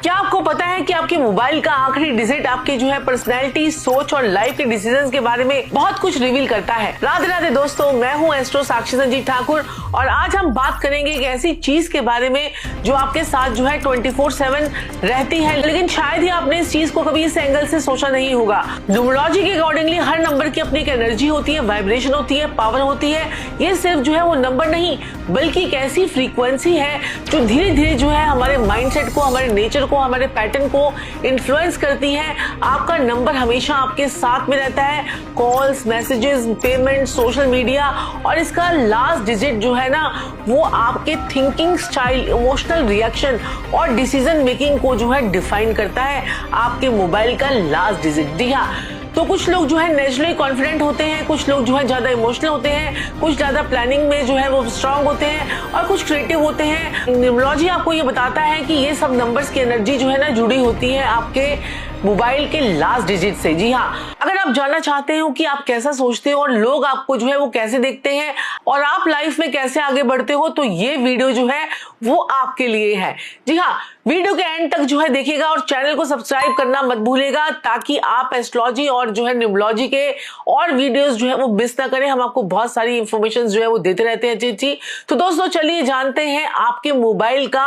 क्या आपको पता है कि आपके मोबाइल का आखिरी डिजिट आपके जो है पर्सनैलिटी, सोच और लाइफ के डिसीजंस के बारे में बहुत कुछ रिवील करता है। राधे राधे दोस्तों, मैं हूं एस्ट्रो साक्षी संजीव ठाकुर और आज हम बात करेंगे एक ऐसी चीज के बारे में जो आपके साथ जो है 24/7 रहती है, लेकिन शायद ही आपने इस चीज को कभी इस एंगल से सोचा नहीं होगा। न्यूमरोलॉजी के अकॉर्डिंगली हर नंबर की अपनी एक एनर्जी होती है, वाइब्रेशन होती है, पावर होती है। ये सिर्फ जो है वो नंबर नहीं बल्कि एक ऐसी फ्रीक्वेंसी है जो धीरे धीरे जो है हमारे माइंडसेट को, हमारे नेचर को, हमारे पैटर्न को इन्फ्लुएंस करती है। आपका नंबर हमेशा आपके साथ में रहता है, calls, messages, payment, social media, और इसका लास्ट डिजिट जो है ना वो आपके थिंकिंग स्टाइल, इमोशनल रिएक्शन और डिसीजन मेकिंग को जो है डिफाइन करता है। आपके मोबाइल का लास्ट डिजिट। जी हाँ, तो कुछ लोग जो है नेचुरली कॉन्फिडेंट होते हैं, कुछ लोग जो है ज्यादा इमोशनल होते हैं, कुछ ज्यादा प्लानिंग में जो है वो स्ट्रांग होते हैं और कुछ क्रिएटिव होते हैं। न्यूमरोलॉजी आपको ये बताता है कि ये सब नंबर्स की एनर्जी जो है ना जुड़ी होती है आपके मोबाइल के लास्ट डिजिट से। जी हाँ, अगर आप जानना चाहते हो कि आप कैसा सोचते हो और लोग आपको जो है वो कैसे देखते हैं और आप लाइफ में कैसे आगे बढ़ते हो, तो ये वीडियो जो है वो आपके लिए है। जी हाँ, वीडियो के एंड तक जो है देखिएगा और चैनल को सब्सक्राइब करना मत भूलिएगा ताकि आप एस्ट्रोलॉजी और जो है न्यूमरोलॉजी के और वीडियोस जो है वो मिस ना करें। हम आपको बहुत सारी इंफॉर्मेशन जो है वो देते रहते हैं अच्छी। तो दोस्तों चलिए जानते हैं आपके मोबाइल का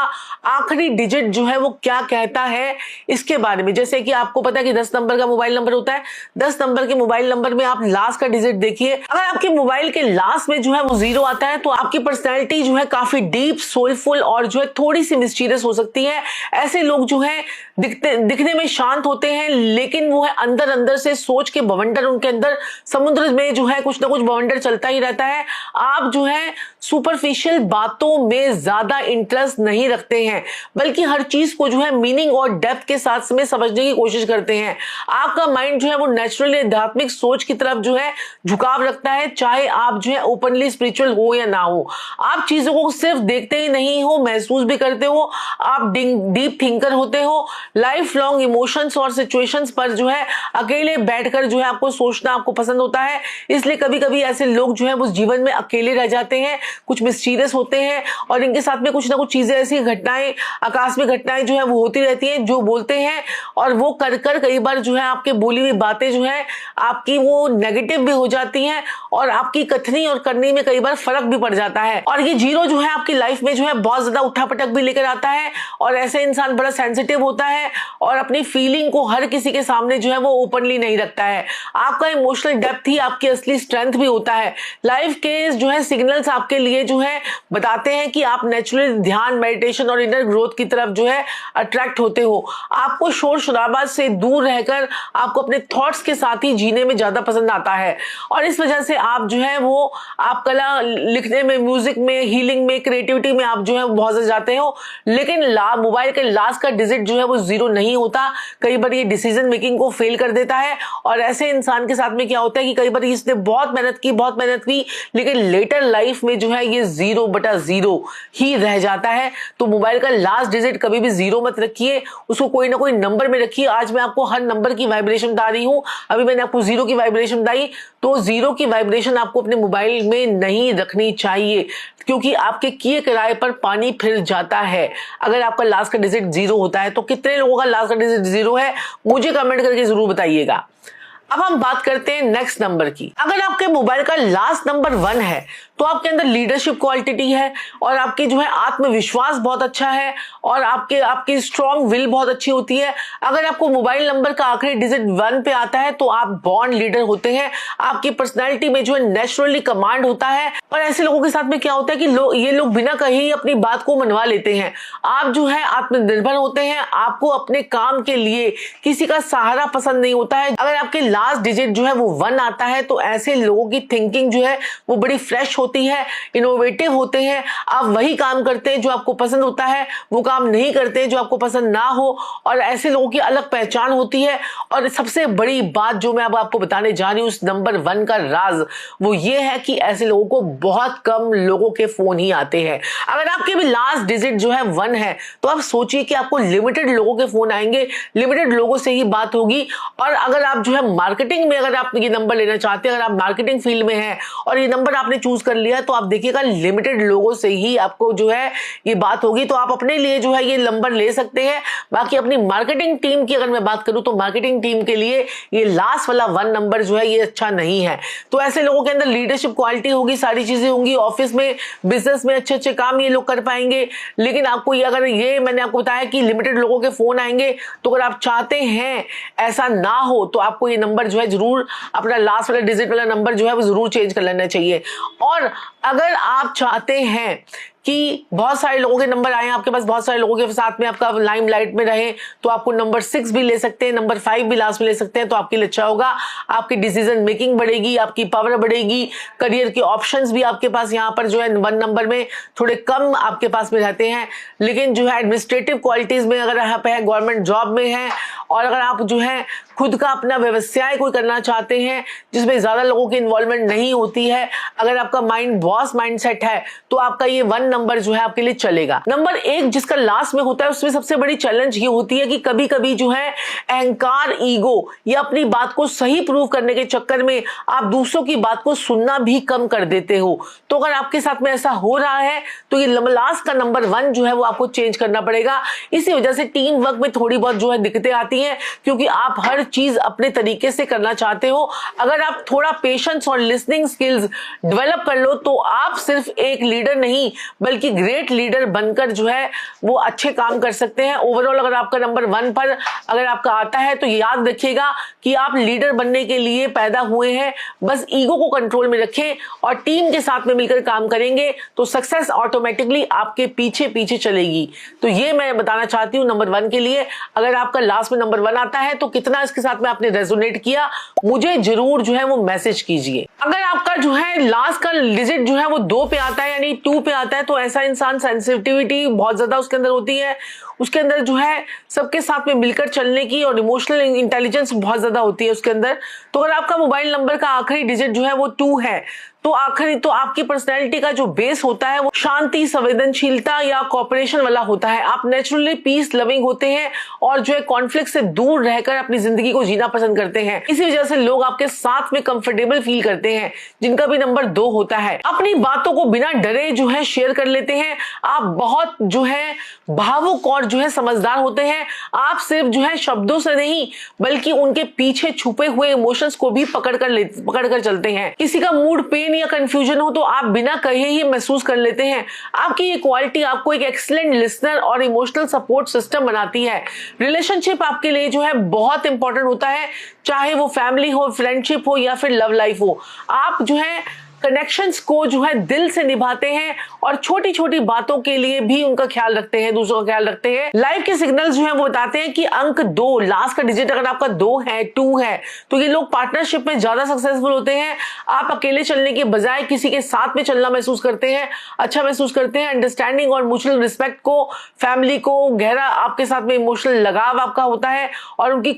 आखिरी डिजिट जो है वो क्या कहता है इसके बारे में। जैसे कि आपको पता है कि 10 नंबर का मोबाइल नंबर होता है। 10 नंबर के मोबाइल नंबर में आप लास्ट का डिजिट देखिए। अगर आपके मोबाइल के लास्ट में जो है वो 0 आता है तो आपकी पर्सनैलिटी जो है काफी डीप, सोलफुल और जो है थोड़ी सी मिस्टीरियस हो सकती है। ऐसे लोग जो है दिखने में शांत होते हैं, लेकिन वो है अंदर अंदर से सोच के बवंडर, उनके अंदर समुद्र में जो है कुछ ना कुछ बवंडर चलता ही रहता है। आप जो है सुपरफिशियल बातों में ज्यादा इंटरेस्ट नहीं रखते हैं, बल्कि हर चीज को जो है मीनिंग और डेप्थ के साथ में समझने की कोशिश करते हैं। आपका माइंड जो है वो नेचुरली आध्यात्मिक सोच की तरफ जो है झुकाव रखता है, चाहे आप जो है ओपनली स्पिरिचुअल हो या ना हो। आप चीजों को सिर्फ देखते ही नहीं हो, महसूस भी करते हो। आप डीप थिंकर होते हो। लाइफ लॉन्ग इमोशंस और सिचुएशंस पर जो है अकेले बैठकर जो है आपको सोचना आपको पसंद होता है। इसलिए कभी कभी ऐसे लोग जो है वो जीवन में अकेले रह जाते हैं, कुछ मिस्टीरियस होते हैं और इनके साथ में कुछ ना कुछ चीजें, ऐसी घटनाएं, आकस्मिक घटनाएं जो है वो होती रहती हैं। जो बोलते हैं और वो कर कई बार जो है आपके बोली हुई बातें जो है आपकी वो नेगेटिव भी हो जाती हैं और आपकी कथनी और करनी में कई बार फर्क भी पड़ जाता है। और ये 0 जो है आपकी लाइफ में जो है बहुत ज्यादा उठापटक भी लेकर आता है और ऐसे इंसान बड़ा सेंसिटिव होता है और अपनी फीलिंग को हर किसी के सामने जो है वो ओपनली नहीं रखता है। आपका इमोशनल डेप्थ ही आपकी असली स्ट्रेंथ भी होता है। लाइफ के जो है सिग्नल्स आपके लिए जो है बताते हैं कि आप नेचुरली ध्यान, मेडिटेशन और इनर ग्रोथ की तरफ जो है अट्रैक्ट होते हो। आपको शोर शराबा से दूर रहकर आपको अपने थॉट्स के साथ ही जीने में ज्यादा पसंद आता है और इस वजह से आप जो है वो आप कला लिखने में, म्यूजिक में, हीलिंग में, क्रिएटिविटी में आप जो है बहुत ज्यादा जाते हो। लेकिन मोबाइल के लास्ट का डिजिट जो है वो 0 नहीं होता। कई बार ये डिसीजन मेकिंग को फेल कर देता है और ऐसे इंसान के साथ में क्या होता है कि कई बार इसने बहुत मेहनत की, लेकिन लेटर लाइफ में जो है ये 0/0 ही रह जाता है। तो मोबाइल का लास्ट डिजिट कभी भी 0 मत रखिए, उसको कोई ना कोई नंबर में रखिए। आज मैं आपको हर नंबर की वाइब्रेशन बता रही हूं। अभी मैंने आपको 0 की वाइब्रेशन बताई, तो 0 की वाइब्रेशन आपको अपने मोबाइल में नहीं रखनी चाहिए क्योंकि आपके किए किराए पर पानी फिर जाता है। अगर आपका लास्ट का डिजिट 0 होता है तो कितने लोगों का लास्ट का डिजिट 0 है मुझे कमेंट करके जरूर बताइएगा। अब हम बात करते हैं नेक्स्ट नंबर की। अगर आपके मोबाइल का लास्ट नंबर 1 है तो आपके अंदर लीडरशिप क्वालिटी है और आपकी जो है आत्मविश्वास बहुत अच्छा है और आपकी स्ट्रॉन्ग विल बहुत अच्छी होती है। अगर आपको मोबाइल नंबर का आखिरी डिजिट 1 पे आता है तो आप बॉर्न लीडर होते हैं। आपकी पर्सनैलिटी में जो है नेचुरली कमांड होता है और ऐसे लोगों के साथ में क्या होता है कि ये लोग बिना कहीं अपनी बात को मनवा लेते हैं। आप जो है आत्मनिर्भर होते हैं। आपको अपने काम के लिए किसी का सहारा पसंद नहीं होता है। अगर आपके लास्ट डिजिट जो है वो 1 आता है तो ऐसे लोगों की थिंकिंग जो है वो बड़ी फ्रेश होती है, इनोवेटिव होते हैं। आप वही काम करते हैं जो आपको पसंद होता है, वो काम नहीं करते हैं जो आपको पसंद ना हो और ऐसे लोगों की अलग पहचान होती है। और सबसे बड़ी बात जो मैं अब आपको बताने जा रही हूँ, उस नंबर 1 का राज वो ये है कि ऐसे लोगों को बहुत कम लोगों के फोन ही आते हैं। अगर आपके भी लास्ट डिजिट जो है 1 है तो आप सोचिए कि आपको लिमिटेड लोगों के फोन आएंगे, लिमिटेड लोगों से ही बात होगी। और अगर आप जो है मार्केटिंग में अगर आप ये नंबर लेना चाहते हैं, अगर आप मार्केटिंग फील्ड में हैं और ये नंबर आपने चूज कर कर लिया तो आप देखिएगा लिमिटेड लोगों से ही आपको जो है ये बात होगी। तो आप अपने लिए जो है ये नंबर ले सकते हैं। बाकी अपनी मार्केटिंग टीम की अगर मैं बात करूं तो मार्केटिंग टीम के लिए ये लास्ट वाला 1 नंबर जो है ये अच्छा नहीं है। तो ऐसे लोगों के अंदर लीडरशिप क्वालिटी होगी, सारी चीजें होंगी, ऑफिस में बिजनेस में अच्छे अच्छे काम ये लोग कर पाएंगे। लेकिन आपको ये अगर ये मैंने आपको बताया कि लिमिटेड लोगों के फोन आएंगे, तो अगर आप चाहते हैं ऐसा ना हो तो आपको ये नंबर जो है जरूर अपना लास्ट वाला डिजिट वाला नंबर जो है वो जरूर चेंज कर लेना चाहिए। और अगर आप चाहते हैं कि बहुत सारे लोगों के नंबर आए, आपके पास बहुत सारे लोगों के साथ में आपका लाइमलाइट में रहे, तो आपको नंबर 6 भी ले सकते हैं, नंबर 5 भी लास्ट में ले सकते हैं, तो आपके लिए अच्छा होगा। आपकी डिसीजन मेकिंग बढ़ेगी, आपकी पावर बढ़ेगी, करियर के ऑप्शंस भी आपके पास यहाँ पर जो है 1 नंबर में थोड़े कम आपके पास में रहते हैं। लेकिन जो है एडमिनिस्ट्रेटिव क्वालिटीज में अगर आप है, गवर्नमेंट जॉब में है, और अगर आप जो है खुद का अपना व्यवसाय कोई करना चाहते हैं जिसमें ज्यादा लोगों की इन्वॉल्वमेंट नहीं होती है, अगर आपका माइंड बॉस माइंडसेट है, तो आपका ये 1 नंबर जो है आपके लिए चलेगा। नंबर 1 जिसका लास्ट में होता है उसमें सबसे बड़ी चैलेंज ये होती है कि कभी कभी जो है अहंकार, ईगो या अपनी बात को सही प्रूव करने के चक्कर में आप दूसरों की बात को सुनना भी कम कर देते हो। तो अगर आपके साथ में ऐसा हो रहा है तो ये लास्ट का नंबर 1 जो है वो आपको चेंज करना पड़ेगा। इसी वजह से टीम वर्क में थोड़ी बहुत जो है दिक्कतें आती हैं, क्योंकि आप हर चीज अपने तरीके से करना चाहते हो। अगर आप थोड़ा पेशेंस और लिसनिंग स्किल्स डेवलप कर लो तो आप सिर्फ एक लीडर नहीं बल्कि ग्रेट लीडर बनकर जो है वो अच्छे काम कर सकते हैं। ओवरऑल अगर आपका नंबर 1 पर अगर आपका आता है तो याद रखिएगा कि आप लीडर बनने के लिए पैदा हुए हैं। बस ईगो को कंट्रोल में रखें और टीम के साथ में मिलकर काम करेंगे तो सक्सेस ऑटोमेटिकली आपके पीछे पीछे चलेगी। तो ये मैं बताना चाहती हूँ नंबर 1 के लिए। अगर आपका लास्ट में नंबर 1 आता है तो कितना इसके साथ में आपने रेजोनेट किया मुझे जरूर जो है वो मैसेज कीजिए। अगर आपका जो है लास्ट का डिजिट जो है वो 2 पे आता है यानी 2 पे आता है तो ऐसा इंसान सेंसिटिविटी बहुत ज्यादा उसके अंदर होती है, उसके अंदर जो है सबके साथ में मिलकर चलने की और इमोशनल इंटेलिजेंस बहुत ज्यादा होती है उसके अंदर। तो अगर आपका मोबाइल नंबर का आखिरी डिजिट जो है वो 2 है तो आपकी पर्सनैलिटी का जो बेस होता है वो शांति, संवेदनशीलता या कॉपरेशन वाला होता है। आप नेचुरली पीस लविंग होते हैं और जो है कॉन्फ्लिक्ट से दूर रहकर अपनी जिंदगी को जीना पसंद करते हैं। इसी वजह से लोग आपके साथ में कंफर्टेबल फील करते हैं जिनका भी नंबर 2 होता है। अपनी बातों को बिना डरे जो है शेयर कर लेते हैं। आप बहुत जो है भावुक और जो है समझदार होते हैं। आप सिर्फ जो है शब्दों से नहीं बल्कि उनके पीछे छुपे हुए इमोशंस को भी पकड़ कर चलते हैं। किसी का मूड पेन या कंफ्यूजन हो तो आप बिना कहे ही महसूस कर लेते हैं। आपकी ये क्वालिटी आपको एक एक्सीलेंट लिसनर और इमोशनल सपोर्ट सिस्टम बनाती है। रिलेशनशिप आपके लिए जो है बहुत इंपॉर्टेंट होता है, चाहे वो फैमिली हो, फ्रेंडशिप हो या फिर लव लाइफ हो। आप जो है कनेक्शंस को जो है दिल से निभाते हैं और छोटी छोटी बातों के लिए भी उनका ख्याल रखते हैं, दूसरों का ख्याल रखते हैं। लाइफ के सिग्नल्स जो है वो बताते हैं कि अंक 2 लास्ट का डिजिट अगर आपका 2 है, 2 है तो ये लोग पार्टनरशिप में ज्यादा सक्सेसफुल होते हैं। आप अकेले चलने के बजाय किसी के साथ में चलना महसूस करते हैं, अच्छा महसूस करते हैं। अंडरस्टैंडिंग और म्यूचुअल रिस्पेक्ट को, फैमिली को गहरा आपके साथ में इमोशनल लगाव आपका होता है और उनकी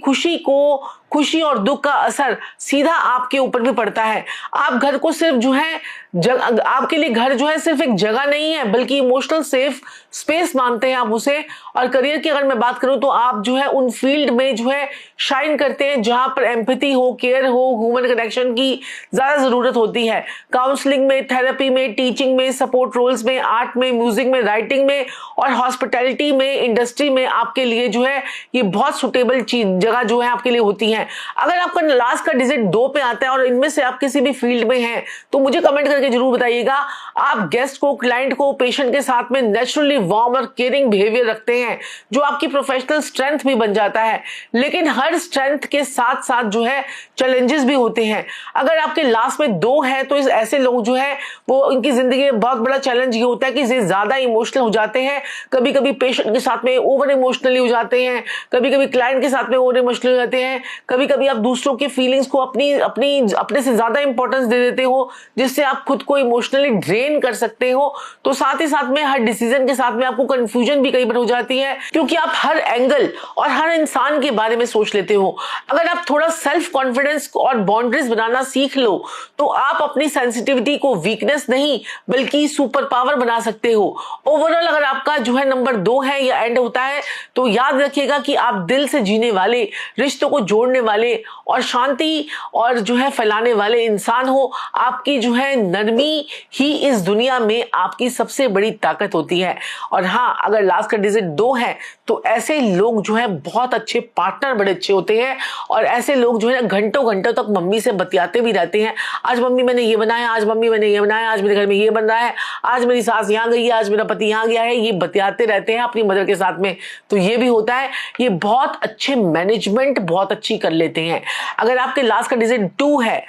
खुशी और दुख का असर सीधा आपके ऊपर भी पड़ता है। आप घर को सिर्फ जो है आपके लिए घर जो है सिर्फ एक जगह नहीं है बल्कि इमोशनल सेफ स्पेस मानते हैं आप उसे। और करियर की अगर मैं बात करूं तो आप जो है उन फील्ड में जो है शाइन करते हैं जहां पर एम्पैथी हो, केयर हो, ह्यूमन कनेक्शन की ज्यादा जरूरत होती है। काउंसलिंग में, थेरेपी में, टीचिंग में, सपोर्ट रोल्स में, आर्ट में, म्यूजिक में, राइटिंग में और हॉस्पिटैलिटी में, इंडस्ट्री में आपके लिए जो है ये बहुत सुटेबल जगह जो है आपके लिए होती है। अगर आपका लास्ट का डिजिट 2 पे आता है और इनमें से आप किसी भी फील्ड में हैं तो मुझे कमेंट करके जरूर बताइएगा। आप गेस्ट को, क्लाइंट को, पेशेंट के साथ में नेचुरली वार्म और केयरिंग बिहेवियर रखते हैं जो आपकी प्रोफेशनल स्ट्रेंथ भी बन जाता है। लेकिन हर स्ट्रेंथ के साथ साथ जो है चैलेंजेस भी होते हैं। अगर आपके लास्ट में 2 है तो इस ऐसे लोग जो है वो उनकी जिंदगी में बहुत बड़ा चैलेंज ये होता है कि ज्यादा इमोशनल हो जाते हैं। कभी कभी पेशेंट के साथ में ओवर इमोशनली हो जाते हैं, कभी कभी क्लाइंट के साथ में ओवर इमोशनल हो जाते हैं, कभी कभी आप दूसरों के फीलिंग्स को अपने से ज्यादा इंपॉर्टेंस दे देते हो जिससे आप खुद को इमोशनली ड्रेन कर सकते हो। तो साथ ही साथ में हर डिसीजन के साथ में आपको कंफ्यूजन भी कई बार हो जाती है क्योंकि आप हर एंगल और हर इंसान के बारे में सोच लेते हो। अगर आप थोड़ा सेल्फ कॉन्फिडेंस और बाउंड्रीज बनाना सीख लो तो आप अपनी सेंसिटिविटी को वीकनेस नहीं बल्कि सुपर पावर बना सकते हो। ओवरऑल अगर आपका जो है नंबर 2 है या एंड होता है तो याद रखिएगा कि आप दिल से जीने वाले, रिश्तों को जोड़ने वाले और शांति और जो है फैलाने वाले इंसान हो। आपकी जो है नरमी ही इस दुनिया में आपकी सबसे बड़ी ताकत होती है। और हाँ, अगर लास्ट का डिजिट 2 है तो ऐसे लोग जो है बहुत अच्छे पार्टनर, बड़े अच्छे होते हैं। और ऐसे लोग जो है घंटों घंटों तक मम्मी से बतियाते भी रहते हैं। आज मम्मी मैंने ये बनाया, आज मम्मी मैंने ये बनाया, आज मेरे घर में ये बन रहा है, आज मेरी सास यहाँ गई है, आज मेरा पति यहाँ गया है, ये बतियाते रहते हैं अपनी मदर के साथ में। तो ये भी होता है। ये बहुत अच्छे मैनेजमेंट बहुत अच्छी कर लेते हैं। अगर आपके लास्ट का डिजिट 2 है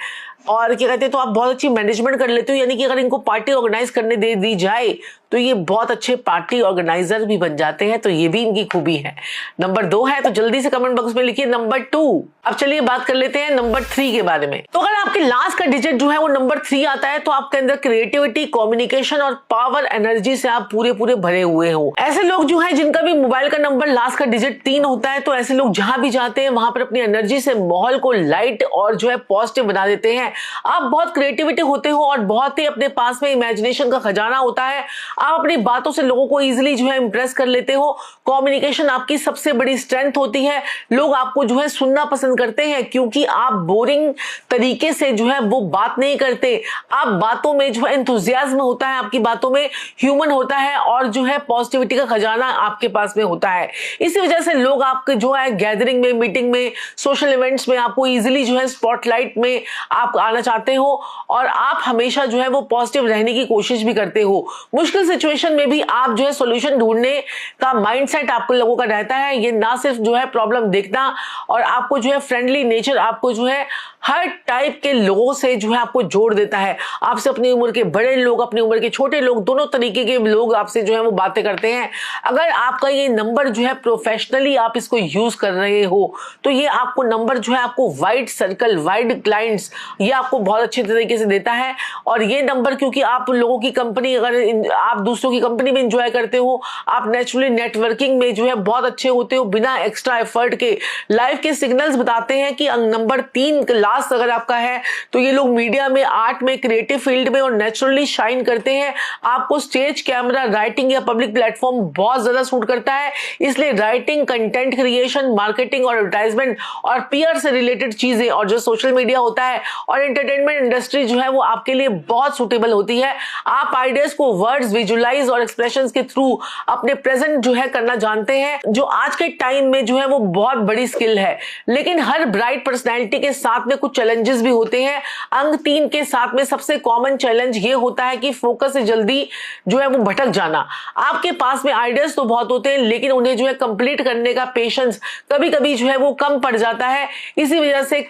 और क्या कहते हैं, तो आप बहुत अच्छी मैनेजमेंट कर लेते हो। यानी कि अगर इनको पार्टी ऑर्गेनाइज करने दे दी जाए तो ये बहुत अच्छे पार्टी ऑर्गेनाइजर भी बन जाते हैं। तो ये भी इनकी खूबी है। नंबर 2 है तो जल्दी से कमेंट बॉक्स में लिखिए नंबर 2। अब चलिए बात कर लेते हैं नंबर 3 के बारे में। तो अगर आपके लास्ट का डिजिट जो है वो नंबर 3 आता है तो आपके अंदर क्रिएटिविटी, कम्युनिकेशन और पावर, एनर्जी से आप पूरे पूरे भरे हुए हो। ऐसे लोग जो है जिनका भी मोबाइल का नंबर लास्ट का डिजिट 3 होता है, तो ऐसे लोग जहां भी जाते हैं वहां पर अपनी एनर्जी से माहौल को लाइट और जो है पॉजिटिव बना देते हैं। आप बहुत क्रिएटिविटी होते हो और बहुत ही अपने पास में इमेजिनेशन का खजाना होता है। आप अपनी बातों से लोगों को इजीली जो है इंप्रेस कर लेते हो। कम्युनिकेशन आपकी सबसे बड़ी स्ट्रेंथ होती है। लोग आपको जो है सुनना पसंद करते हैं क्योंकि आप बोरिंग तरीके से जो है वो बात नहीं करते। आप बातों में जो है एंथुसियाज्म होता है, आपकी बातों में ह्यूमन होता है और जो है पॉजिटिविटी का खजाना आपके पास में होता है। इसी वजह से लोग आपके जो है गैदरिंग में, मीटिंग में, सोशल इवेंट्स में आपको इजीली जो है स्पॉटलाइट में आप आना चाहते हो और आप हमेशा जो है वो पॉजिटिव रहने की कोशिश भी करते हो। मुश्किल सिचुएशन में भी आप जो है सॉल्यूशन ढूंढने का माइंडसेट आपको लोगों का रहता है। ये ना सिर्फ जो है प्रॉब्लम देखना और आपको जो है फ्रेंडली नेचर आपको जो है हर टाइप के लोगों से जो है आपको जोड़ देता है। आपसे अपनी उम्र के बड़े लोग, अपनी उम्र के छोटे लोग, दोनों तरीके के लोग आपसे जो है वो बातें करते हैं। अगर आपका ये नंबर जो है प्रोफेशनली आप इसको यूज कर रहे हो तो ये आपको नंबर जो है आपको वाइड सर्कल, वाइड क्लाइंट्स ये आपको बहुत अच्छी तरीके से देता है। और ये नंबर क्योंकि आप लोगों की कंपनी, अगर आप दूसरों की कंपनी में एंजॉय करते हो, आप नेचुरली नेटवर्किंग में जो है बहुत अच्छे होते हो बिना एक्स्ट्रा एफर्ट के। लाइफ के सिग्नल्स बताते हैं कि नंबर 3 लास्ट अगर आपका है तो ये लोग मीडिया में, आर्ट में, क्रिएटिव फील्ड में और नेचुरली शाइन करते हैं। आपको स्टेज, कैमरा, राइटिंग या पब्लिक प्लेटफॉर्म बहुत ज्यादा सूट करता है। इसलिए राइटिंग, कंटेंट क्रिएशन, मार्केटिंग और एडवर्टाइजमेंट और पीआर से रिलेटेड चीजें और जो सोशल मीडिया होता है और एंटरटेनमेंट इंडस्ट्री जो है वो आपके लिए बहुत सुटेबल होती है। आप आइडियाज को वर्ड्स, विजुअलाइज और एक्सप्रेशंस के थ्रू अपने प्रेजेंट जो है करना जानते हैं, जो आज के टाइम में जो है वो बहुत बड़ी स्किल है। लेकिन हर ब्राइट पर्सनैलिटी के साथ में कुछ चैलेंजेस भी होते हैं। अंक 3 के साथ में सबसे कॉमन चैलेंज ये होता है कि फोकस से जल्दी जो है वो भटक जाना। आपके पास में आइडियाज तो बहुत होते हैं लेकिन उन्हें जो है कंप्लीट करने का पेशेंस कभी कभी जो है वो कम पड़ जाता है। इसी वजह से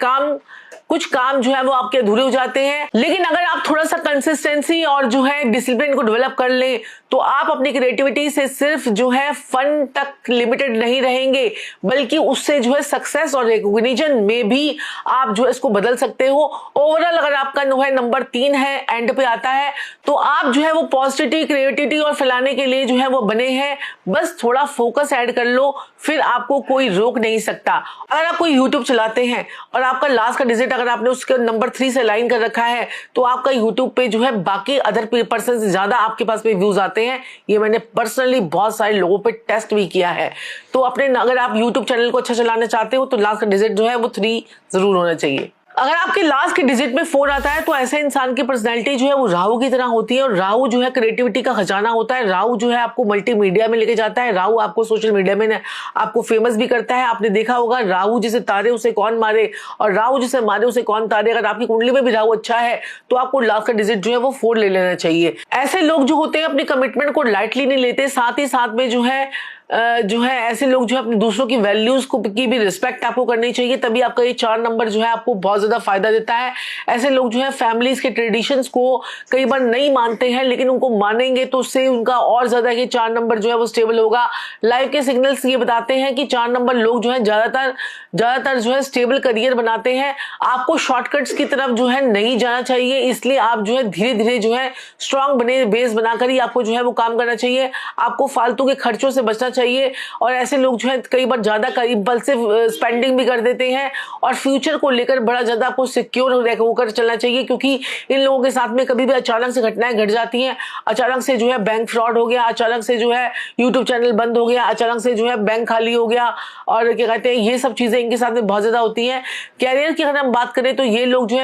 कुछ काम जो है वो आपके अधूरे हो जाते हैं। लेकिन अगर आप थोड़ा सा कंसिस्टेंसी और जो है डिसिप्लिन को डेवलप कर लें तो आप अपनी क्रिएटिविटी से सिर्फ जो है फन तक लिमिटेड नहीं रहेंगे बल्कि उससे जो है सक्सेस और रिकॉग्निशन में भी आप जो है इसको बदल सकते हो। ओवरऑल अगर आपका जो है नंबर 3 है, एंड पे आता है, तो आप जो है वो पॉजिटिविटी, क्रिएटिविटी और फैलाने के लिए जो है वो बने हैं। बस थोड़ा फोकस ऐड कर लो, फिर आपको कोई रोक नहीं सकता। अगर आप कोई यूट्यूब चलाते हैं और आपका लास्ट का डिजिट अगर आपने उसके नंबर 3 से लाइन कर रखा है तो आपका यूट्यूब पे जो है बाकी अदर पर्सन से ज्यादा आपके पास में व्यूज आते हैं। ये मैंने पर्सनली बहुत सारे लोगों पे टेस्ट भी किया है। तो अगर आप यूट्यूब चैनल को अच्छा चलाना चाहते हो तो लास्ट का डिजिट जो है वो 3 जरूर होना चाहिए। अगर आपके लास्ट के डिजिट में 4 आता है तो ऐसे इंसान की पर्सनैलिटी जो है वो राहु की तरह होती है और राहु जो है क्रिएटिविटी का खजाना होता है। राहु जो है आपको मल्टीमीडिया में लेके जाता है। राहु आपको सोशल मीडिया में आपको फेमस भी करता है। आपने देखा होगा राहु जिसे तारे उसे कौन मारे और राहु जिसे मारे उसे कौन तारे। अगर आपकी कुंडली में भी राहु अच्छा है तो आपको लास्ट का डिजिट जो है वो 4 ले लेना चाहिए। ऐसे लोग जो होते हैं अपनी कमिटमेंट को लाइटली नहीं लेते, साथ ही साथ में जो है ऐसे लोग जो है अपने दूसरों की वैल्यूज की भी रिस्पेक्ट आपको करनी चाहिए। तभी आपका ये 4 नंबर जो है आपको बहुत ज्यादा फायदा देता है। ऐसे लोग जो है फैमिलीज के ट्रेडिशंस को कई बार नहीं मानते हैं लेकिन उनको मानेंगे तो उससे उनका और ज्यादा कि 4 नंबर जो है वो स्टेबल होगा। लाइफ के सिग्नल्स ये बताते हैं कि 4 नंबर लोग जो है ज्यादातर जो है स्टेबल करियर बनाते हैं। आपको शॉर्टकट्स की तरफ जो है नहीं जाना चाहिए, इसलिए आप जो है धीरे धीरे जो है स्ट्रांग बने बेस बनाकर ही आपको जो है वो काम करना चाहिए। आपको फालतू के खर्चों से बचना चाहिए। और ऐसे लोग जो है कई बार ज्यादा इंपल्सिव स्पेंडिंग भी कर देते हैं और फ्यूचर को लेकर बड़ा ज्यादा आपको सिक्योर होकर चलना चाहिए, क्योंकि इन लोगों के साथ में कभी भी अचानक से घटनाएं घट जाती हैं। अचानक से जो है बैंक फ्रॉड हो गया, अचानक से जो है यूट्यूब चैनल बंद हो गया, अचानक से जो है बैंक खाली हो गया, और क्या कहते हैं, ये सब चीजें इनके साथ में बहुत ज्यादा होती हैं। कैरियर की अगर हम बात करें तो ये लोग जो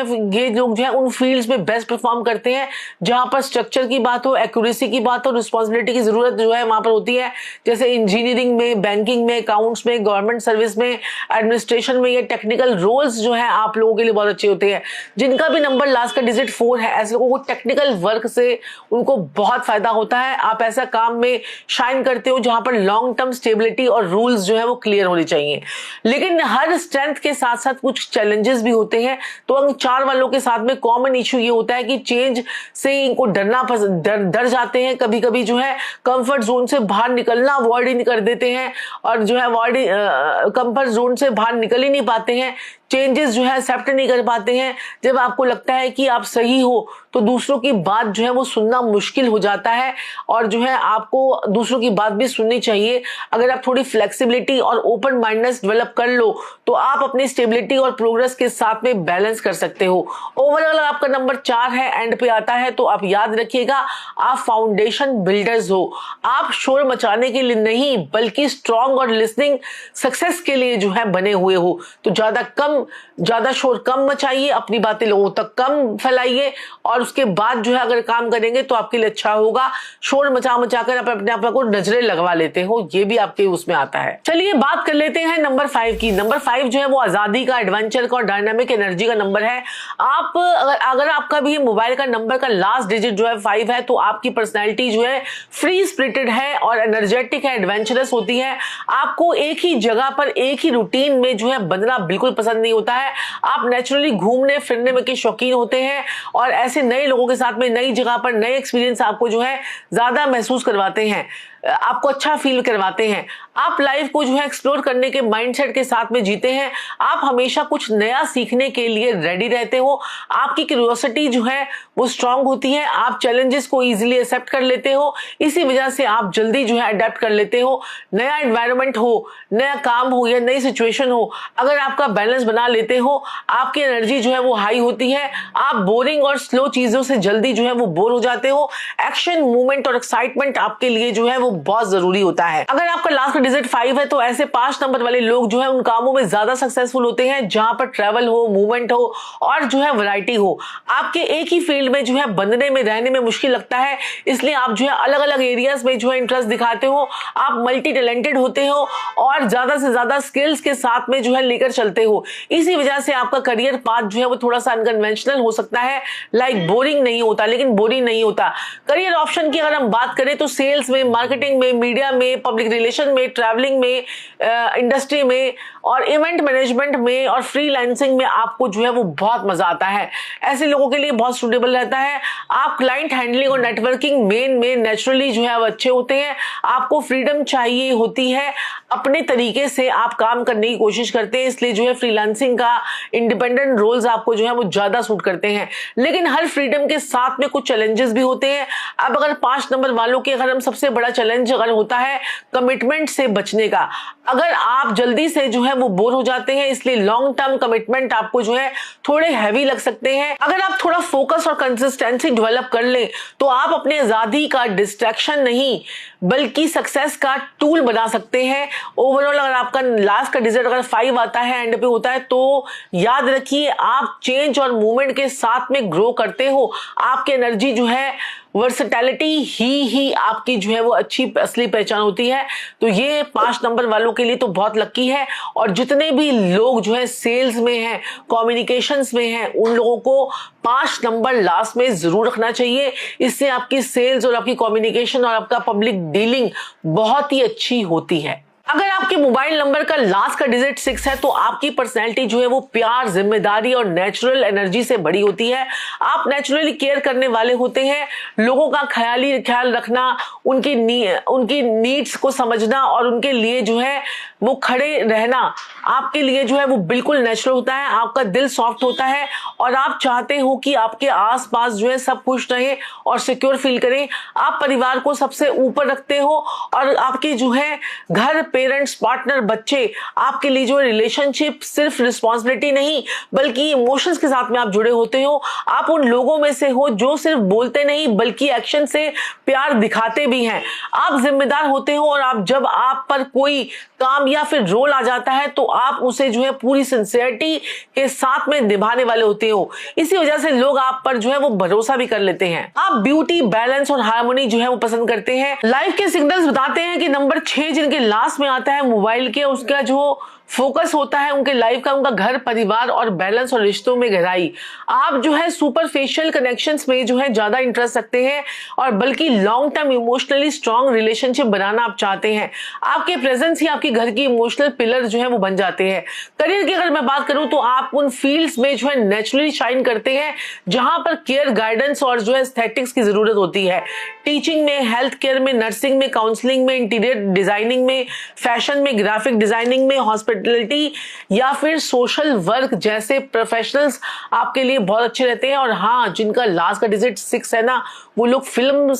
है उन फील्ड्स में बेस्ट परफॉर्म करते हैं जहां पर स्ट्रक्चर की बात हो, एक्यूरेसी की बात हो, रिस्पॉन्सिबिलिटी की जरूरत जो है वहां पर होती है। जैसे इंजीनियरिंग में, बैंकिंग में, अकाउंट्स में, गवर्नमेंट सर्विस में, एडमिनिस्ट्रेशन में, ये टेक्निकल रोल्स जो है आप लोगों के लिए बहुत अच्छे होते हैं। जिनका भी नंबर लास्ट का डिजिट 4 है, ऐसे लोगों को टेक्निकल वर्क से उनको बहुत फायदा होता है। आप ऐसा काम में शाइन करते हो जहां पर लॉन्ग टर्म स्टेबिलिटी और रूल्स जो है वो क्लियर होने चाहिए। लेकिन हर स्ट्रेंथ के साथ साथ कुछ चैलेंजेस भी होते हैं। तो अंक 4 वालों के साथ में कॉमन इशू ये होता है कि चेंज से इनको डर जाते हैं। कभी कभी जो है कंफर्ट जोन से बाहर निकलना अवॉइड ही कर देते हैं, और जो है कंफर्ट जोन से बाहर निकल ही नहीं पाते हैं। चेंजेस जो है एक्सेप्ट नहीं कर पाते हैं। जब आपको लगता है कि आप सही हो तो दूसरों की बात जो है वो सुनना मुश्किल हो जाता है, और जो है आपको दूसरों की बात भी सुननी चाहिए। अगर आप थोड़ी फ्लेक्सिबिलिटी और ओपन माइंडनेस डेवलप कर लो तो आप अपनी स्टेबिलिटी और प्रोग्रेस के साथ में बैलेंस कर सकते हो। ओवरऑल आपका नंबर 4 है, एंड पे आता है, तो आप याद रखिएगा आप फाउंडेशन बिल्डर्स हो। आप शोर मचाने के लिए नहीं बल्कि स्ट्रॉन्ग और लिसनिंग सक्सेस के लिए जो है बने हुए हो। तो ज्यादा शोर कम मचाइए, अपनी बातें लोगों तक कम फैलाइए, और उसके बाद जो है अगर काम करेंगे तो आपके लिए अच्छा होगा। शोर मचा कर आप अपने आप को नजरें लगवा लेते हो, ये भी आपके उसमें आता है। चलिए बात कर लेते हैं नंबर 5 की। नंबर 5 जो है वो आजादी का, एडवेंचर का और डायनामिक एनर्जी का नंबर है। आप अगर आपका भी मोबाइल का नंबर का लास्ट डिजिट जो है 5 है, तो आपकी पर्सनैलिटी जो है फ्री स्पिरिटेड है और एनर्जेटिक है, एडवेंचरस होती है। आपको एक ही जगह पर एक ही रूटीन में जो है बंधना बिल्कुल पसंद नहीं होता है। आप नेचुरली घूमने फिरने में के शौकीन होते हैं, और ऐसे नए लोगों के साथ में नई जगह पर नए एक्सपीरियंस आपको जो है ज्यादा महसूस करवाते हैं, आपको अच्छा फील करवाते हैं। आप लाइफ को जो है एक्सप्लोर करने के माइंडसेट के साथ में जीते हैं। आप हमेशा कुछ नया सीखने के लिए रेडी रहते हो। आपकी क्यूरियोसिटी जो है वो स्ट्रांग होती है। आप चैलेंजेस को इजीली एक्सेप्ट कर लेते हो, इसी वजह से आप जल्दी जो है अडेप्ट कर लेते हो। नया एनवायरनमेंट हो, नया काम हो या नई सिचुएशन हो, अगर आपका बैलेंस बना लेते हो, आपकी एनर्जी जो है वो हाई होती है। आप बोरिंग और स्लो चीजों से जल्दी जो है वो बोर हो जाते हो। एक्शन, मूवमेंट और एक्साइटमेंट आपके लिए जो है वो बहुत जरूरी होता है। अगर आपका लास्ट डिजिट 5 है तो ऐसे 5 नंबर वाले लोग जो है उन कामों में ज्यादा सक्सेसफुल होते हैं जहां पर ट्रैवल हो, मूवमेंट हो और जो है वैरायटी हो। आपके एक ही फील्ड में जो है बंधने में, रहने में मुश्किल लगता है, इसलिए आप जो है अलग अलग एरियाज में जो है इंटरेस्ट दिखाते हो। आप मल्टी टैलेंटेड होते हो और ज्यादा से ज्यादा स्किल्स के साथ में जो है लेकर चलते हो। इसी वजह से आपका करियर पाथ जो है वो थोड़ा सा अनकन्वेंशनल हो सकता है। लाइक बोरिंग नहीं होता, लेकिन बोरिंग नहीं होता। करियर ऑप्शन की अगर हम बात करें तो सेल्स में, मार्केटिंग में, मीडिया में, पब्लिक रिलेशन में, ट्रैवलिंग में, इंडस्ट्री में और इवेंट मैनेजमेंट में और फ्रीलांसिंग में आपको जो है वो बहुत मजा आता है। ऐसे लोगों के लिए बहुत सूटेबल रहता है। आप क्लाइंट हैंडलिंग और नेटवर्किंग में नेचुरली जो है वो अच्छे होते हैं। आपको फ्रीडम चाहिए होती है, अपने तरीके से आप काम करने की कोशिश करते हैं, इसलिए जो है फ्रीलांसिंग का इंडिपेंडेंट रोल्स आपको जो है वो ज्यादा सूट करते हैं। लेकिन हर फ्रीडम के साथ में कुछ चैलेंजेस भी होते हैं। अब अगर 5 नंबर वालों के अगर हम सबसे बड़ा चैलेंज अगर होता है कमिटमेंट से बचने का। अगर आप जल्दी से जो है वो बोर हो जाते हैं, इसलिए लॉन्ग टर्म कमिटमेंट आपको जो है थोड़े हैवी लग सकते हैं। अगर आप थोड़ा फोकस और कंसिस्टेंसी डेवलप कर लें तो आप अपने आजादी का डिस्ट्रैक्शन नहीं बल्कि सक्सेस का टूल बना सकते हैं। ओवरऑल अगर आपका लास्ट का डिजिट अगर 5 आता है, एंड पे होता है, तो याद रखिए आप चेंज और मूवमेंट के साथ में ग्रो करते हो। आपकी एनर्जी जो है, वर्सेटैलिटी ही आपकी जो है वो अच्छी असली पहचान होती है। तो ये 5 नंबर वालों के लिए तो बहुत लकी है। और जितने भी लोग जो है सेल्स में हैं, कम्युनिकेशंस में हैं, उन लोगों को 5 नंबर लास्ट में जरूर रखना चाहिए। इससे आपकी सेल्स और आपकी कम्युनिकेशन और आपका पब्लिक डीलिंग बहुत ही अच्छी होती है। अगर आपके मोबाइल नंबर का लास्ट का डिजिट 6 है तो आपकी पर्सनैलिटी जो है वो प्यार, जिम्मेदारी और नेचुरल एनर्जी से बड़ी होती है। आप नेचुरली केयर करने वाले होते हैं। लोगों का ख्याल रखना, उनकी नीड्स को समझना और उनके लिए जो है वो खड़े रहना आपके लिए जो है वो बिल्कुल नेचुरल होता है, आपका दिल सॉफ्ट होता है और आप चाहते हो कि आपके आसपास जो है सब खुश रहे और सिक्योर फील करें। आप परिवार को सबसे ऊपर रखते हो और आपके जो है घर, पेरेंट्स, पार्टनर, बच्चे आपके लिए जो रिलेशनशिप सिर्फ रिस्पॉन्सिबिलिटी नहीं बल्कि इमोशंस के साथ में आप जुड़े होते हो। आप उन लोगों में से हो जो सिर्फ बोलते नहीं बल्कि एक्शन से प्यार दिखाते भी हैं। आप जिम्मेदार होते हो और आप जब आप पर कोई काम या फिर रोल आ जाता है तो आप उसे जो है पूरी सिंसियरिटी के साथ में निभाने वाले होते हो। इसी वजह से लोग आप पर जो है वो भरोसा भी कर लेते हैं। आप ब्यूटी, बैलेंस और हार्मोनी जो है वो पसंद करते हैं। लाइफ के सिग्नल्स बताते हैं कि नंबर 6 जिनके लास्ट में आता है मोबाइल के, उसका जो फोकस होता है उनके लाइफ का, उनका घर, परिवार और बैलेंस और रिश्तों में गहराई। आप जो है सुपरफिशियल कनेक्शंस में जो है ज्यादा इंटरेस्ट रखते हैं और बल्कि long term emotionally strong relationship बनाना आप चाहते हैं। आपके प्रेजेंस ही आपके घर की इमोशनल पिलर जो है वो बन जाते हैं। करियर की अगर मैं बात करूं तो आप उन फील्ड्स में जो है नेचुरली शाइन करते हैं जहां पर केयर, गाइडेंस और जो है एस्थेटिक्स की जरूरत होती है। टीचिंग में, हेल्थ केयर में, नर्सिंग में, काउंसलिंग में, इंटीरियर डिजाइनिंग में, फैशन में, ग्राफिक डिजाइनिंग में, हॉस्पिटलिटी या फिर सोशल वर्क जैसे प्रोफेशनल्स आपके लिए बहुत अच्छे रहते हैं। और हाँ, जिनका लास्ट का डिजिट 6 है ना, वो लोग फिल्म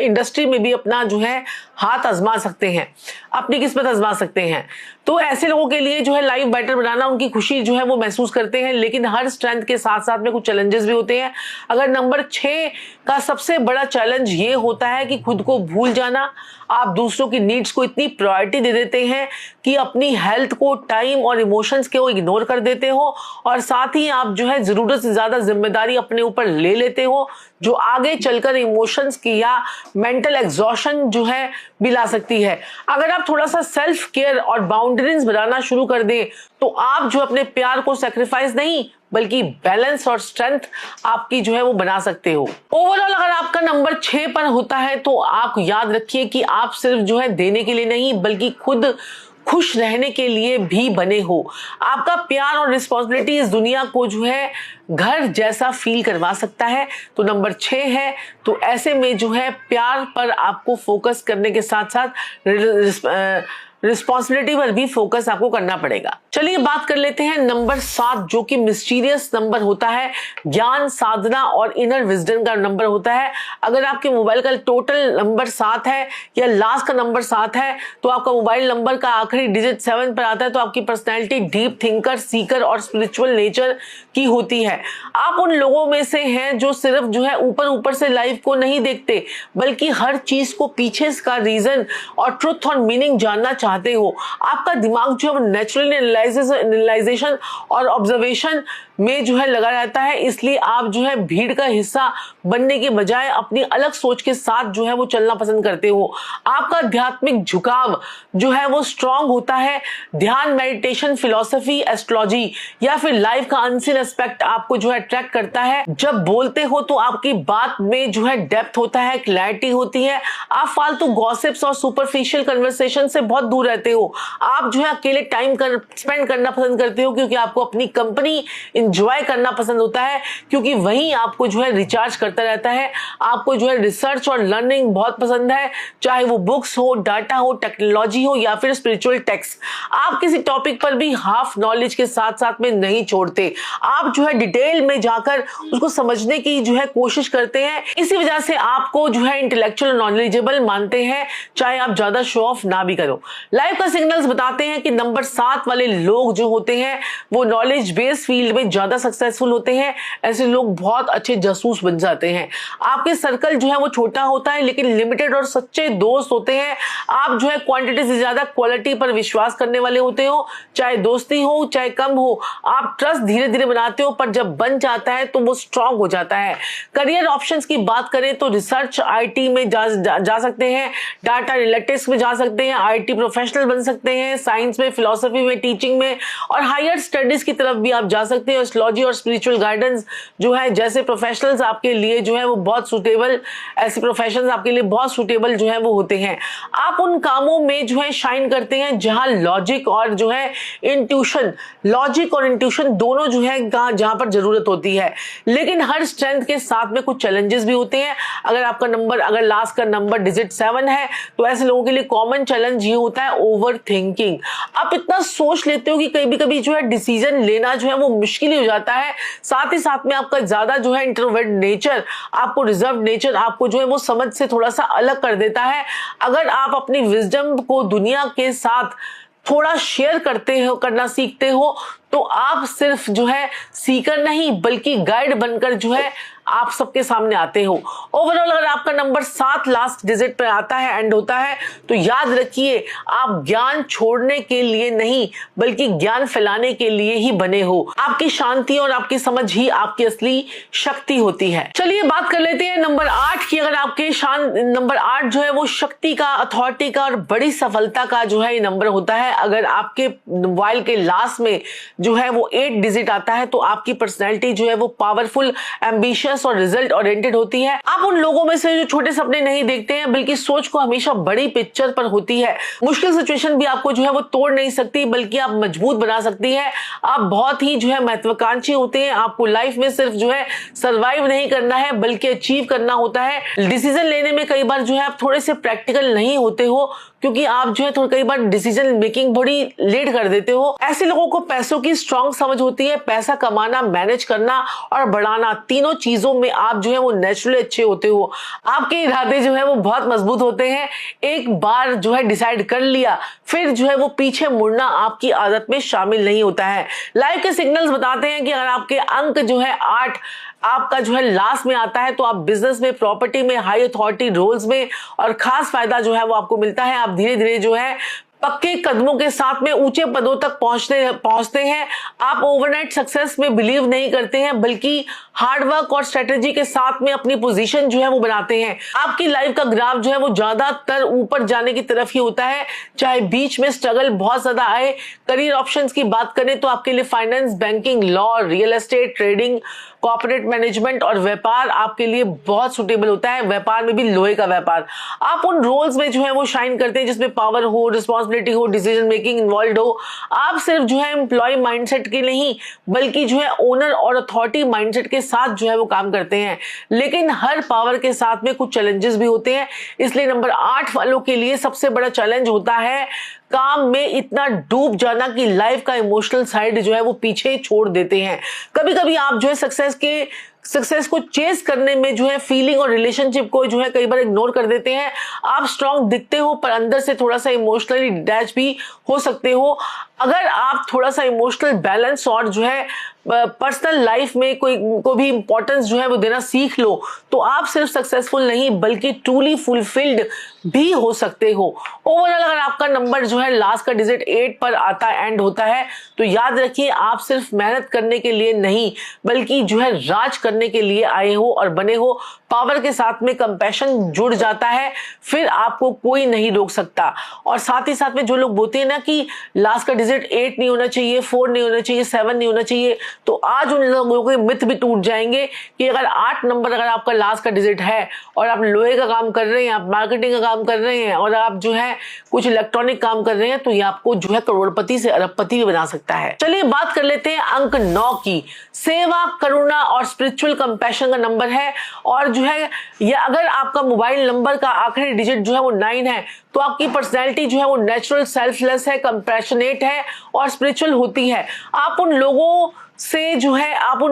इंडस्ट्री में भी अपना जो है हाथ आजमा सकते हैं, अपनी किस्मत आजमा सकते हैं। तो ऐसे लोगों के लिए जो है लाइफ बेटर बनाना, उनकी खुशी जो है वो महसूस करते हैं। लेकिन हर स्ट्रेंथ के साथ साथ में कुछ चैलेंजेस भी होते हैं। अगर नंबर 6 का सबसे बड़ा चैलेंज ये होता है कि खुद को भूल जाना। आप दूसरों की नीड्स को इतनी प्रायोरिटी दे देते हैं कि अपनी हेल्थ को, टाइम और इमोशंस को इग्नोर कर देते हो और साथ ही आप जो है जरूरत से ज्यादा जिम्मेदारी अपने ऊपर ले लेते हो जो आगे चलकर इमोशंस की या मेंटल एग्जॉशन जो है भी ला सकती है। अगर आप थोड़ा सा सेल्फ केयर और बाउंड्रीज बनाना शुरू कर दें तो आप जो अपने प्यार को सैक्रिफाइस नहीं बल्कि बैलेंस और स्ट्रेंथ आपकी जो है वो बना सकते हो। ओवरऑल अगर आपका नंबर 6 पर होता है तो आप याद रखिए कि आप सिर्फ जो है देने के लिए नहीं बल्कि खुद खुश रहने के लिए भी बने हो। आपका प्यार और रिस्पॉन्सिबिलिटी इस दुनिया को जो है घर जैसा फील करवा सकता है। तो नंबर 6 है, तो ऐसे में जो है प्यार पर आपको फोकस करने के साथ साथ रिस्पॉन्सिबिलिटी पर भी फोकस आपको करना पड़ेगा। चलिए बात कर लेते हैं नंबर 7 जो कि मिस्टीरियस नंबर होता है, ज्ञान, साधना और इनर विजडम का नंबर होता है। अगर आपके मोबाइल का टोटल नंबर 7 है या लास्ट का नंबर 7 है तो आपका मोबाइल नंबर का आखिरी डिजिट 7 पर आता है तो आपकी पर्सनैलिटी डीप थिंकर, सीकर और स्पिरिचुअल नेचर की होती है। आप उन लोगों में से हैं जो सिर्फ जो है ऊपर से लाइफ को नहीं देखते बल्कि हर चीज को पीछे का रीजन और ट्रुथ और मीनिंग जानना चाहते हो। आपका दिमाग जो है नेचुरल एनालाइजेशन और ऑब्जर्वेशन में जो है लगा रहता है, इसलिए आप जो है भीड़ का हिस्सा बनने के बजाय अपनी अलग सोच के साथ जो है वो चलना पसंद करते हो। आपका आध्यात्मिक झुकाव जो है वो स्ट्रांग होता है। ध्यान, मेडिटेशन, फिलॉसफी, एस्ट्रोलॉजी या फिर लाइफ का अनसीन एस्पेक्ट आपको जो है अट्रैक्ट करता है। जब बोलते हो तो आपकी बात में जो है डेप्थ होता है, क्लैरिटी होती है। आप फालतू गॉसिप्स और सुपरफिशियल कन्वर्सेशन से बहुत दूर रहते हो। आप जो है अकेले टाइम स्पेंड करना पसंद करते हो क्योंकि आपको अपनी कंपनी एंजॉय करना पसंद होता है, क्योंकि वहीं आपको जो है रिचार्ज करता रहता है। आपको जो है रिसर्च और लर्निंग बहुत पसंद है, चाहे वो बुक्स हो, डाटा हो, टेक्नोलॉजी हो या फिर स्पिरिचुअल टेक्स्ट। आप किसी टॉपिक पर भी हाफ नॉलेज के साथ साथ में नहीं छोड़ते। आप जो है डिटेल में जाकर उसको समझने की जो है कोशिश करते हैं। इसी वजह से आपको जो है इंटेलेक्चुअल नॉलेजेबल मानते हैं, चाहे आप ज्यादा शो ऑफ ना भी करो। लाइफ का सिग्नल्स बताते हैं कि नंबर 7 वाले लोग जो होते हैं वो नॉलेज बेस्ड फील्ड में ज्यादा सक्सेसफुल होते हैं। ऐसे लोग बहुत अच्छे जासूस बन जाते हैं। आपके सर्कल जो है वो छोटा होता है लेकिन लिमिटेड और सच्चे दोस्त होते हैं। आप जो है क्वांटिटी से ज्यादा क्वालिटी पर विश्वास करने वाले होते हो, चाहे दोस्ती हो चाहे कम हो। आप ट्रस्ट धीरे धीरे बनाते हो पर जब बन जाता है तो वो स्ट्रांग हो जाता है। करियर ऑप्शंस की बात करें तो रिसर्च, आईटी में जा सकते हैं, डाटा एनालिटिक्स में जा सकते हैं, आईटी प्रोफेशनल बन सकते हैं, साइंस में, फिलॉसफी में, टीचिंग में और हायर स्टडीज की तरफ भी आप जा सकते हैं। एस्ट्रोलॉजी और स्पिरिचुअल गाइडेंस जो है जैसे प्रोफेशनल्स आपके लिए जो है वो बहुत सूटेबल, ऐसे प्रोफेशंस आपके लिए बहुत सूटेबल जो है वो होते हैं। आप उन कामों में जो है शाइन करते हैं जहां लॉजिक और जो है इंट्यूशन, लॉजिक और इंट्यूशन दोनों जो है जहां पर जरूरत होती है। लेकिन हर स्ट्रेंथ के साथ में कुछ चैलेंजेस भी होते हैं। अगर लास्ट का नंबर डिजिट 7 है तो ऐसे लोगों के लिए कॉमन चैलेंज ये होता है ओवर थिंकिंग। आप इतना सोच लेते हो कि कभी कभी जो है डिसीजन लेना जो है वो मुश्किल हो जाता है। साथ ही साथ में आपका ज्यादा जो है इंट्रोवर्ट नेचर, आपको रिजर्व नेचर आपको जो है वो समझ से थोड़ा सा अलग कर देता है। अगर आप अपनी विजडम को दुनिया के साथ थोड़ा शेयर करना सीखते हो तो आप सिर्फ जो है सीकर नहीं बल्कि गाइड बनकर जो है आप सबके सामने आते हो। ओवरऑल अगर आपका नंबर 7 लास्ट डिजिट पे आता है, एंड होता है, तो याद रखिए आप ज्ञान छोड़ने के लिए नहीं बल्कि ज्ञान फैलाने के लिए ही बने हो। आपकी शांति और आपकी समझ ही आपकी असली शक्ति होती है। चलिए बात कर लेते हैं नंबर 8 की। अगर आपके नंबर 8 जो है वो शक्ति का, अथॉरिटी का और बड़ी सफलता का जो है ये नंबर होता है। अगर आपके मोबाइल के लास्ट में जो है वो 8 डिजिट आता है तो आपकी पर्सनैलिटी जो है वो पावरफुल, एम्बिशियस और रिजल्ट ओरिएंटेड होती है। आप उन लोगों में से जो छोटे सपने नहीं देखते हैं बल्कि सोच को हमेशा बड़ी पिक्चर पर होती है। मुश्किल सिचुएशन भी आपको जो है वो तोड़ नहीं सकती बल्कि आप मजबूत बना सकती है। आप बहुत ही जो है महत्वाकांक्षी होते हैं। आपको लाइफ में सिर्फ जो है सर्वाइव नहीं करना है बल्कि अचीव करना होता है। डिसीजन लेने में कई बार जो है आप थोड़े से प्रैक्टिकल नहीं होते हो क्योंकि आप जो है थोड़ा कई बार डिसीजन मेकिंग बड़ी लेट कर देते हो। ऐसे लोगों को पैसों की स्ट्रांग समझ होती है। पैसा कमाना, मैनेज करना और बढ़ाना, तीनों चीजों में आप जो है वो नेचुरली अच्छे होते हो। आपके इरादे जो है वो बहुत मजबूत होते हैं। एक बार जो है डिसाइड कर लिया फिर जो है वो पीछे मुड़ना आपकी आदत में शामिल नहीं होता है। लाइफ के सिग्नल्स बताते हैं कि अगर आपके अंक जो है 8 आपका जो है लास्ट में आता है तो आप बिजनेस में, प्रॉपर्टी में, हाई अथॉरिटी रोल्स में और खास फायदा जो है वो आपको मिलता है। आप धीरे धीरे जो है पक्के कदमों के साथ में ऊंचे पदों तक पहुंचते हैं। आप ओवरनाइट सक्सेस में बिलीव नहीं करते हैं बल्कि हार्डवर्क और स्ट्रेटेजी के साथ में अपनी पोजीशन जो है वो बनाते हैं। आपकी लाइफ का ग्राफ जो है वो ज्यादातर ऊपर जाने की तरफ ही होता है, चाहे बीच में स्ट्रगल बहुत ज्यादा आए। करियर ऑप्शंस की बात करें तो आपके लिए finance, banking, law, real estate, trading, corporate management और व्यापार आपके लिए बहुत सुटेबल होता है। व्यापार में भी लोहे का व्यापार। आप उन रोल्स में जो है वो शाइन करते हैं जिसमें पावर हो, रिस्पॉन्सिबिलिटी हो, डिसीजन मेकिंग इन्वॉल्व हो। आप सिर्फ जो है एम्प्लॉय माइंडसेट के नहीं बल्कि जो है ओनर और अथॉरिटी माइंडसेट के साथ जो है वो काम करते हैं। लेकिन हर पावर के साथ में कुछ चैलेंजेस भी होते हैं। इसलिए नंबर 8 वालों के लिए सबसे बड़ा चैलेंज होता है काम में इतना डूब जाना कि लाइफ का इमोशनल साइड जो है वो पीछे छोड़ देते हैं। कभी कभी आप जो है सक्सेस को चेस करने में जो है फीलिंग और रिलेशनशिप को जो है कई बार इग्नोर कर देते हैं। आप स्ट्रांग दिखते हो पर अंदर से थोड़ा सा इमोशनली डिटैच भी हो सकते हो। अगर आप थोड़ा सा इमोशनल बैलेंस और जो है पर्सनल लाइफ में को भी इंपॉर्टेंस जो है वो देना सीख लो तो आप सिर्फ सक्सेसफुल नहीं बल्कि ट्रूली फुलफिल्ड भी हो सकते हो। ओवरऑल अगर आपका नंबर जो है लास्ट का डिजिट 8 पर आता है, एंड होता है, तो याद रखिए आप सिर्फ मेहनत करने के लिए नहीं बल्कि जो है राज करने के लिए आए हो और बने हो। पावर के साथ में कंपैशन जुड़ जाता है फिर आपको कोई नहीं रोक सकता। और साथ ही साथ में जो लोग बोलते हैं ना कि लास्ट का डिजिट 8 नहीं होना चाहिए, 4 नहीं होना चाहिए, 7 नहीं होना चाहिए, तो आज उन लोगों के मिथ भी टूट जाएंगे कि अगर 8 नंबर अगर आपका लास्ट का डिजिट है और आप लोहे का काम कर रहे हैं, आप मार्केटिंग का काम कर रहे हैं और आप जो है कुछ इलेक्ट्रॉनिक काम कर रहे हैं तो ये आपको जो है करोड़पति से अरबपति भी बना सकता है। चलिए बात कर लेते हैं अंक 9 की। सेवा, करुणा और स्पिरिचुअल कंपैशन का नंबर है। और जो है ये अगर आपका मोबाइल नंबर का आखिरी डिजिट जो है वो 9 है तो आपकी पर्सनैलिटी जो है वो नेचुरल, सेल्फलेस है, कंपैशनेट है और स्पिरिचुअल होती है। आप उन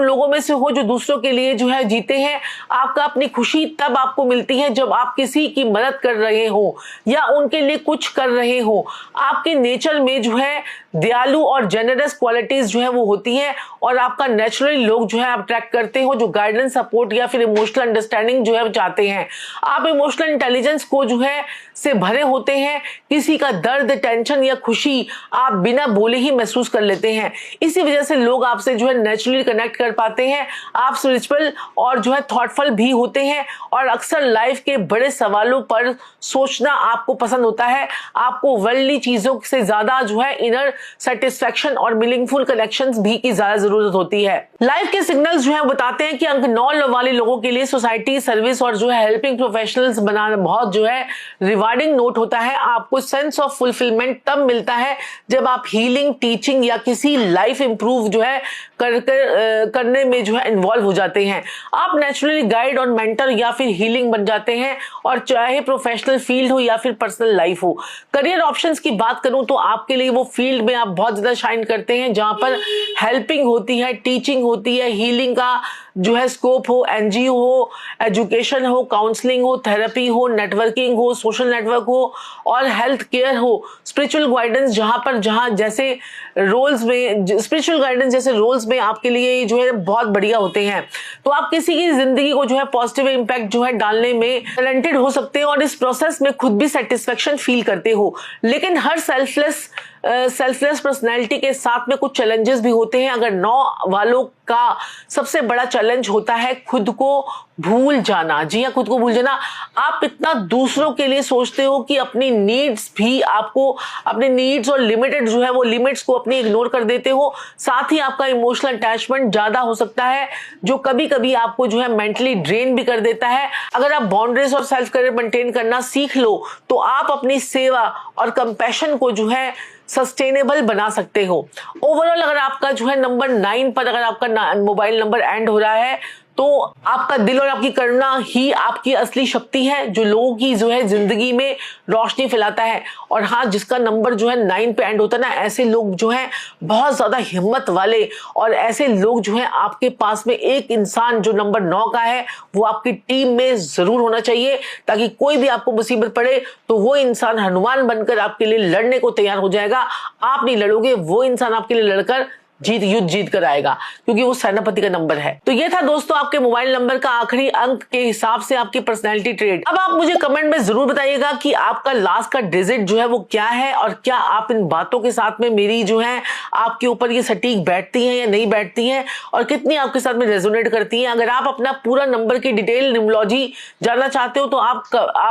लोगों में से हो जो दूसरों के लिए जो है जीते हैं। आपका अपनी खुशी तब आपको मिलती है जब आप किसी की मदद कर रहे हो या उनके लिए कुछ कर रहे हो। आपके नेचर में जो है दयालु और जेनरस क्वालिटीज जो है वो होती हैं और आपका नेचुरली लोग जो है आप अट्रैक्ट करते हो जो गाइडेंस, सपोर्ट या फिर इमोशनल अंडरस्टैंडिंग जो है चाहते हैं। आप इमोशनल इंटेलिजेंस को जो है से भरे होते हैं। किसी का दर्द, टेंशन या खुशी आप बिना बोले ही महसूस कर लेते हैं। इसी वजह से लोग आपसे जो है नेचुरली कनेक्ट कर पाते हैं। आप स्पिरिचुअल और जो है थॉटफुल भी होते हैं और अक्सर लाइफ के बड़े सवालों पर सोचना आपको पसंद होता है। आपको वर्ल्डली चीजों से ज्यादा जो है इनर सेटिस्फेक्शन और मीनिंगफुल कनेक्शंस भी की ज्यादा जरूरत होती है। लाइफ के सिग्नल्स जो है बताते हैं कि अंक 9 वाले लोगों के लिए सोसाइटी सर्विस और जो है हेल्पिंग प्रोफेशनल्स बनाना बहुत जो है रिवार्डिंग नोट होता है। आपको सेंस ऑफ फुलफिलमेंट तब मिलता है जब आप हीलिंग, टीचिंग या किसी लाइफ इंप्रूव जो है करने में जो है इन्वॉल्व हो जाते हैं। आप नेचुरली गाइड और मेंटर या फिर हीलिंग बन जाते हैं, और चाहे प्रोफेशनल फील्ड हो या फिर पर्सनल लाइफ हो। करियर ऑप्शंस की बात करूं तो आपके लिए वो फील्ड में आप बहुत ज्यादा शाइन करते हैं जहां पर हेल्पिंग होती है, टीचिंग होती है, हीलिंग का जो है स्कोप हो, एनजीओ हो, एजुकेशन हो, काउंसलिंग हो, थेरेपी हो, नेटवर्किंग हो, सोशल नेटवर्क हो और हेल्थ केयर हो, स्पिरिचुअल गाइडेंस जहां जैसे रोल्स में स्पिरिचुअल गाइडेंस जैसे रोल्स में आपके लिए जो है बहुत बढ़िया होते हैं। तो आप किसी की जिंदगी को जो है पॉजिटिव इंपैक्ट जो है डालने में टैलेंटेड हो सकते हैं और इस प्रोसेस में खुद भी सेटिस्फेक्शन फील करते हो। लेकिन हर सेल्फलेस पर्सनैलिटी के साथ में कुछ चैलेंजेस भी होते हैं। अगर 9 वालों का सबसे बड़ा चैलेंज होता है खुद को भूल जाना। जी हाँ, खुद को भूल जाना। आप इतना दूसरों के लिए सोचते हो कि अपनी नीड्स भी आपको अपने नीड्स और लिमिटेड जो है वो लिमिट्स को अपनी इग्नोर कर देते हो। साथ ही आपका इमोशनल अटैचमेंट ज्यादा हो सकता है जो कभी कभी आपको जो है मेंटली ड्रेन भी कर देता है। अगर आप बाउंड्रीज और सेल्फ केयर मेंटेन करना सीख लो तो आप अपनी सेवा और कंपैशन को जो है सस्टेनेबल बना सकते हो। ओवरऑल अगर आपका जो है नंबर 9 पर अगर आपका मोबाइल नंबर एंड हो रहा है तो आपका दिल और आपकी करुणा ही आपकी असली शक्ति है जो लोगों की जो है जिंदगी में रोशनी फैलाता है। और हाँ, जिसका नंबर जो है 9 पे एंड होता है ना, ऐसे लोग जो है बहुत ज्यादा हिम्मत वाले, और ऐसे लोग जो है आपके पास में एक इंसान जो नंबर 9 का है वो आपकी टीम में जरूर होना चाहिए, ताकि कोई भी आपको मुसीबत पड़े तो वो इंसान हनुमान बनकर आपके लिए लड़ने को तैयार हो जाएगा। आप नहीं लड़ोगे, वो इंसान आपके लिए लड़कर युद्ध जीत कर आएगा, क्योंकि वो सेनापति का नंबर है। तो ये था दोस्तों आपके मोबाइल नंबर का आखिरी अंक के हिसाब से आपकी पर्सनैलिटी ट्रेट। अब आप मुझे कमेंट में जरूर बताइएगा कि आपका लास्ट का डिजिट जो है वो क्या है, और क्या आप इन बातों के साथ में मेरी जो है आपके ऊपर ये सटीक बैठती हैं या नहीं बैठती हैं, और कितनी आपके साथ में रेजोनेट करती हैं। अगर आप अपना पूरा नंबर की डिटेल न्यूमरोलॉजी जानना चाहते हो तो आप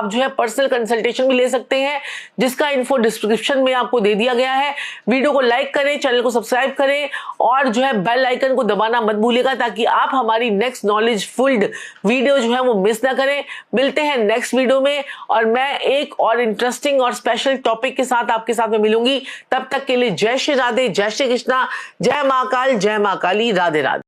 जो है पर्सनल कंसल्टेशन भी ले सकते हैं, जिसका इन्फो डिस्क्रिप्शन में आपको दे दिया गया है। वीडियो को लाइक करें, चैनल को सब्सक्राइब करें और जो है बेल आइकन को दबाना मत भूलिएगा, ताकि आप हमारी नेक्स्ट नॉलेज फुल्ड वीडियो जो है वो मिस ना करें। मिलते हैं नेक्स्ट वीडियो में, और मैं एक और इंटरेस्टिंग और स्पेशल टॉपिक के साथ आपके साथ में मिलूंगी। तब तक के लिए जय श्री राधे, जय श्री कृष्णा, जय महाकाल, जय मां काली, राधे राधे।